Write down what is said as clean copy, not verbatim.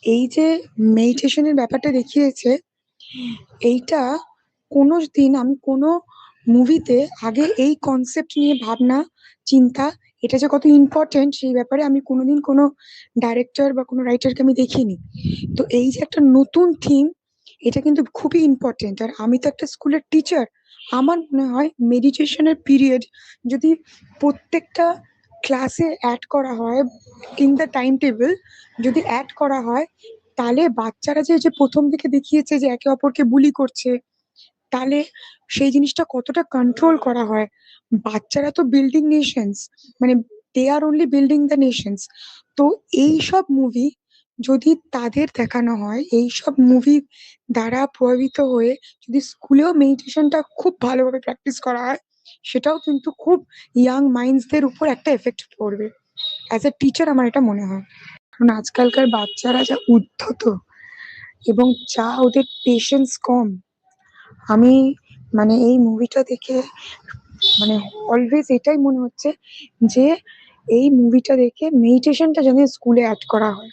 এই যে মেডিটেশনের ব্যাপারটা দেখিয়েছে, এইটা কোনো দিন আমি কোনো মুভিতে আগে এই কনসেপ্ট নিয়ে ভাবনা চিন্তা, এটা যে কত ইম্পর্টেন্ট সেই ব্যাপারে আমি কোনোদিন কোনো ডাইরেক্টর বা কোনো রাইটারকে আমি দেখিনি। তো এই যে একটা নতুন থিম, এটা কিন্তু খুবই ইম্পর্টেন্ট। আর আমি তো একটা স্কুলের টিচার, আমার মনে হয় মেডিটেশনের পিরিয়ড যদি প্রত্যেকটা ক্লাসে অ্যাড করা হয়, ইন দ্য টাইম টেবিল যদি অ্যাড করা হয়, তাহলে বাচ্চারা যে যে প্রথম দিকে দেখিয়েছে যে একে অপরকে বুলি করছে, তাহলে সেই জিনিসটা কতটা কন্ট্রোল করা হয়। বাচ্চারা তো বিল্ডিং নেশনস, মানে দে আর অনলি বিল্ডিং দ্য নেশনস। তো এই সব মুভি যদি তাদের দেখানো হয়, এই সব মুভি দ্বারা প্রভাবিত হয়ে যদি স্কুলেও মেডিটেশনটা খুব ভালোভাবে প্র্যাকটিস করা হয়, সেটাও কিন্তু খুব ইয়াং মাইন্ডসদের উপর একটা এফেক্ট পড়বে। অ্যাজ এ টিচার আমার এটা মনে হয়। কারণ আজকালকার বাচ্চারা যা উদ্ধত এবং যা ওদের পেশেন্স কম, আমি মানে এই মুভিটা দেখে মানে অলওয়েজ এটাই মনে হচ্ছে যে এই মুভিটা দেখে মেডিটেশনটা যেন স্কুলে অ্যাড করা হয়।